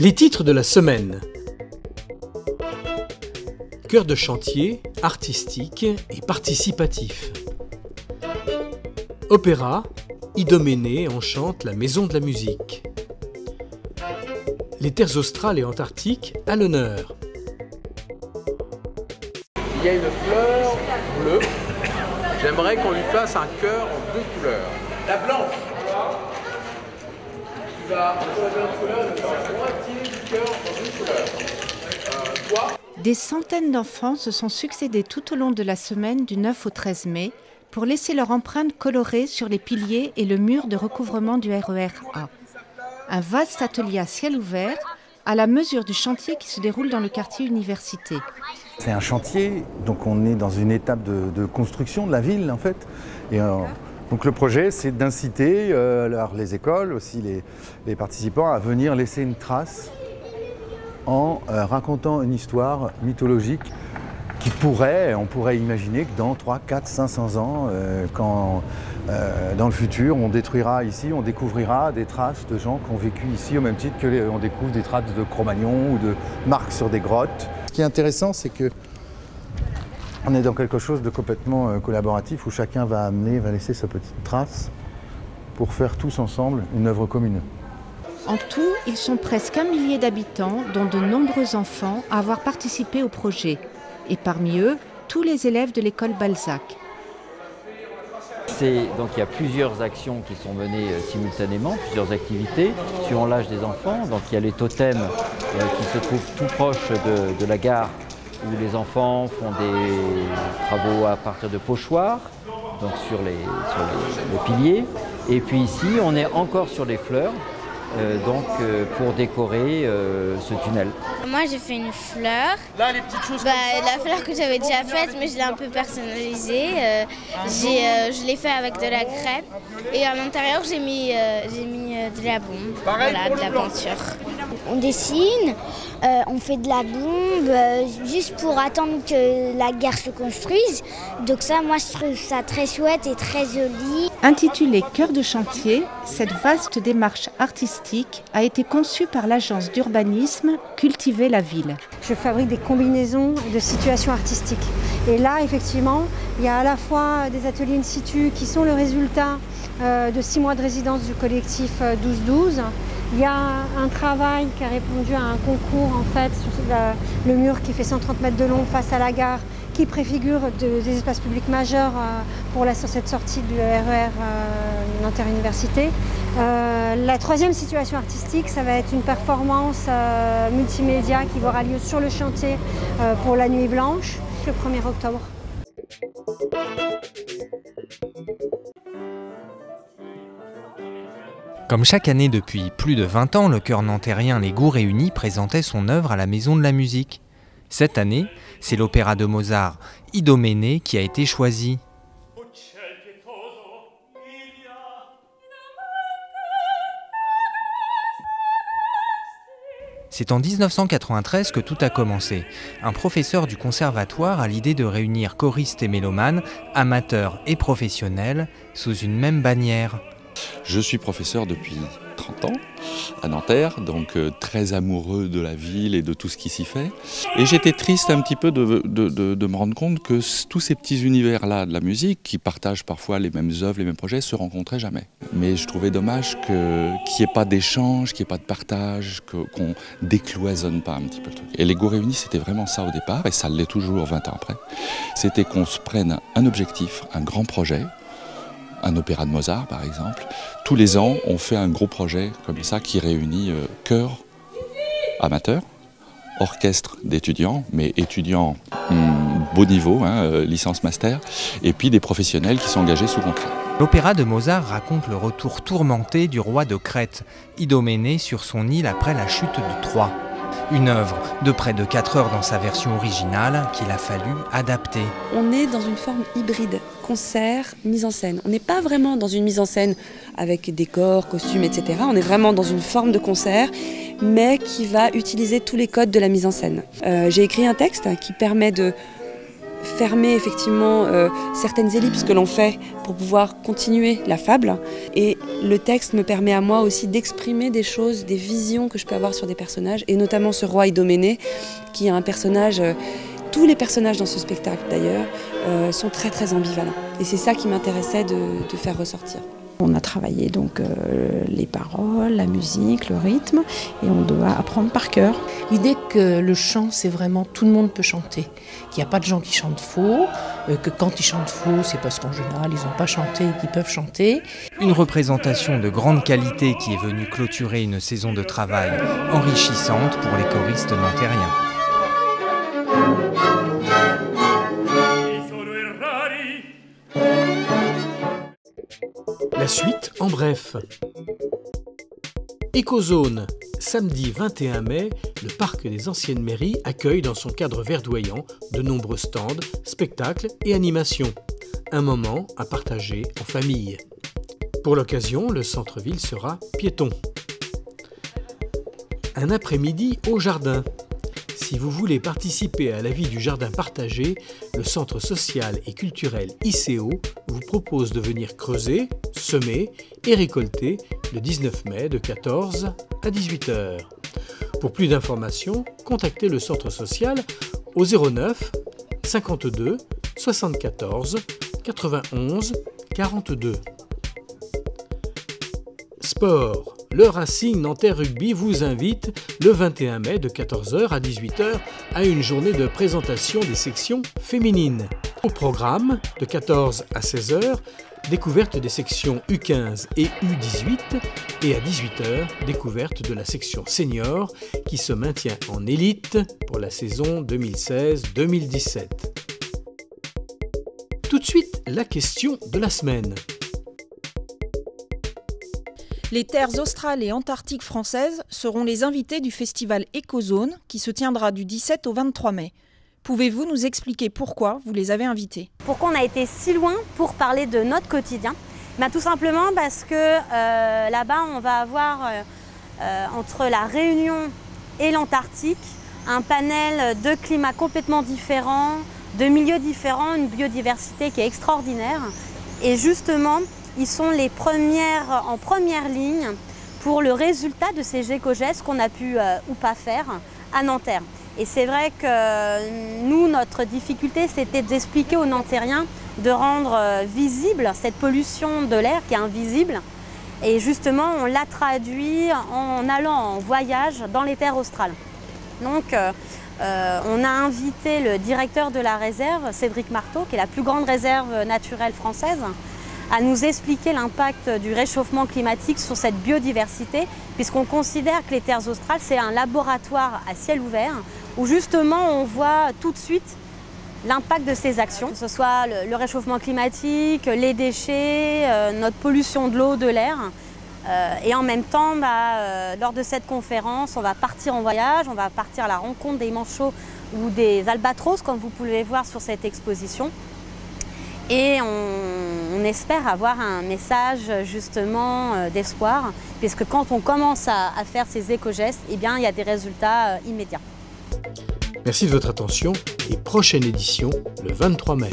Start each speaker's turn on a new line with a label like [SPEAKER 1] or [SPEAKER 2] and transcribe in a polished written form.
[SPEAKER 1] Les titres de la semaine. Cœur de chantier, artistique et participatif. Opéra, Idoménée enchante la maison de la musique. Les terres australes et antarctiques à l'honneur.
[SPEAKER 2] Il y a une fleur bleue. J'aimerais qu'on lui fasse un cœur en 2 couleurs. La blanche. Tu vas, pour la blanche couleur, lui faire la moitié du cœur en 2 couleurs. Toi ?
[SPEAKER 3] Des centaines d'enfants se sont succédés tout au long de la semaine du 9 au 13 mai pour laisser leur empreinte colorée sur les piliers et le mur de recouvrement du RER A. Un vaste atelier à ciel ouvert à la mesure du chantier qui se déroule dans le quartier Université.
[SPEAKER 4] C'est un chantier, donc on est dans une étape de construction de la ville en fait. Et donc le projet, c'est d'inciter les écoles, aussi les participants à venir laisser une trace en racontant une histoire mythologique qui on pourrait imaginer que dans 3, 4, 500 ans, quand dans le futur, on détruira ici, on découvrira des traces de gens qui ont vécu ici au même titre qu'on découvre des traces de Cro-Magnon ou de marques sur des grottes. Ce qui est intéressant, c'est que on est dans quelque chose de complètement collaboratif où chacun va laisser sa petite trace pour faire tous ensemble une œuvre commune.
[SPEAKER 3] En tout, ils sont presque 1 millier d'habitants, dont de nombreux enfants, à avoir participé au projet. Et parmi eux, tous les élèves de l'école Balzac.
[SPEAKER 5] Donc il y a plusieurs actions qui sont menées simultanément, plusieurs activités, suivant l'âge des enfants. Donc il y a les totems qui se trouvent tout proches de la gare, où les enfants font des travaux à partir de pochoirs, donc sur les piliers. Et puis ici, on est encore sur les fleurs, pour décorer ce tunnel.
[SPEAKER 6] Moi j'ai fait une fleur.
[SPEAKER 2] Là, les petites choses
[SPEAKER 6] La fleur que j'avais déjà faite, mais je l'ai un peu personnalisée. Je l'ai fait avec de la crêpe et à l'intérieur j'ai mis de la bombe, de la peinture.
[SPEAKER 7] On dessine, on fait de la bombe juste pour attendre que la gare se construise. Donc ça, moi je trouve ça très chouette et très joli.
[SPEAKER 3] Intitulée Cœur de chantier, cette vaste démarche artistique a été conçue par l'agence d'urbanisme Cultiver la ville.
[SPEAKER 8] Je fabrique des combinaisons de situations artistiques. Et là, effectivement, il y a à la fois des ateliers in situ qui sont le résultat de 6 mois de résidence du collectif 12-12. Il y a un travail qui a répondu à un concours en fait, sur le mur qui fait 130 mètres de long face à la gare, qui préfigure des espaces publics majeurs sur cette sortie du RER Nanterre-Université. La troisième situation artistique, ça va être une performance multimédia qui aura lieu sur le chantier pour la Nuit Blanche, le 1er octobre.
[SPEAKER 9] Comme chaque année depuis plus de 20 ans, le chœur nantérien Les Goûts Réunis présentait son œuvre à la Maison de la Musique. Cette année, c'est l'opéra de Mozart, Idoménée, qui a été choisi. C'est en 1993 que tout a commencé. Un professeur du conservatoire a l'idée de réunir choristes et mélomanes, amateurs et professionnels, sous une même bannière.
[SPEAKER 10] Je suis professeur depuis 30 ans à Nanterre, donc très amoureux de la ville et de tout ce qui s'y fait. Et j'étais triste un petit peu de me rendre compte que tous ces petits univers-là de la musique, qui partagent parfois les mêmes œuvres, les mêmes projets, se rencontraient jamais. Mais je trouvais dommage qu'il n'y ait pas d'échange, qu'il n'y ait pas de partage, qu'on décloisonne pas un petit peu le truc. Et les Goûts Réunis, c'était vraiment ça au départ, et ça l'est toujours 20 ans après. C'était qu'on se prenne un objectif, un grand projet, un opéra de Mozart par exemple. Tous les ans, on fait un gros projet comme ça qui réunit chœur amateur, orchestre d'étudiants, mais étudiants beau niveau, licence master, et puis des professionnels qui sont engagés sous contrat.
[SPEAKER 9] L'opéra de Mozart raconte le retour tourmenté du roi de Crète, Idoménée sur son île après la chute de Troie. Une œuvre de près de 4 heures dans sa version originale qu'il a fallu adapter.
[SPEAKER 11] On est dans une forme hybride, concert, mise en scène. On n'est pas vraiment dans une mise en scène avec décors, costumes, etc. On est vraiment dans une forme de concert, mais qui va utiliser tous les codes de la mise en scène. J'ai écrit un texte qui permet de fermer effectivement certaines ellipses que l'on fait pour pouvoir continuer la fable. Et le texte me permet à moi aussi d'exprimer des choses, des visions que je peux avoir sur des personnages, et notamment ce roi Idoménée, qui est un personnage... Tous les personnages dans ce spectacle d'ailleurs sont très très ambivalents. Et c'est ça qui m'intéressait de faire ressortir. On a travaillé donc les paroles, la musique, le rythme, et on doit apprendre par cœur.
[SPEAKER 12] L'idée que le chant, c'est vraiment tout le monde peut chanter, qu'il n'y a pas de gens qui chantent faux, que quand ils chantent faux, c'est parce qu'en général, ils n'ont pas chanté et qu'ils peuvent chanter.
[SPEAKER 9] Une représentation de grande qualité qui est venue clôturer une saison de travail enrichissante pour les choristes nantériens.
[SPEAKER 1] La suite en bref. Écozone. Samedi 21 mai, le parc des anciennes mairies accueille dans son cadre verdoyant de nombreux stands, spectacles et animations. Un moment à partager en famille. Pour l'occasion, le centre-ville sera piéton. Un après-midi au jardin. Si vous voulez participer à la vie du jardin partagé, le Centre social et culturel ICO vous propose de venir creuser, semer et récolter le 19 mai de 14 à 18h. Pour plus d'informations, contactez le Centre social au 09 52 74 91 42. Sport. Le Racing Nanterre Rugby vous invite le 21 mai de 14h à 18h à une journée de présentation des sections féminines. Au programme, de 14 à 16h, découverte des sections U15 et U18 et à 18h, découverte de la section senior qui se maintient en élite pour la saison 2016-2017. Tout de suite, la question de la semaine.
[SPEAKER 13] Les terres australes et antarctiques françaises seront les invités du festival Écozone qui se tiendra du 17 au 23 mai. Pouvez-vous nous expliquer pourquoi vous les avez invités?
[SPEAKER 14] Pourquoi on a été si loin pour parler de notre quotidien? Tout simplement parce que là-bas, on va avoir entre la Réunion et l'Antarctique un panel de climats complètement différents, de milieux différents, une biodiversité qui est extraordinaire. Et justement, ils sont en première ligne pour le résultat de ces éco-gestes qu'on a pu ou pas faire à Nanterre. Et c'est vrai que nous, notre difficulté, c'était d'expliquer aux Nantériens de rendre visible cette pollution de l'air qui est invisible. Et justement, on l'a traduit en allant en voyage dans les terres australes. Donc, on a invité le directeur de la réserve, Cédric Marteau, qui est la plus grande réserve naturelle française, à nous expliquer l'impact du réchauffement climatique sur cette biodiversité, puisqu'on considère que les terres australes, c'est un laboratoire à ciel ouvert, où justement on voit tout de suite l'impact de ces actions, que ce soit le réchauffement climatique, les déchets, notre pollution de l'eau, de l'air. Et en même temps, lors de cette conférence, on va partir en voyage, on va partir à la rencontre des manchots ou des albatros, comme vous pouvez voir sur cette exposition. Et on espère avoir un message justement d'espoir, puisque quand on commence à faire ces éco-gestes, eh bien, il y a des résultats immédiats.
[SPEAKER 1] Merci de votre attention et prochaine édition le 23 mai.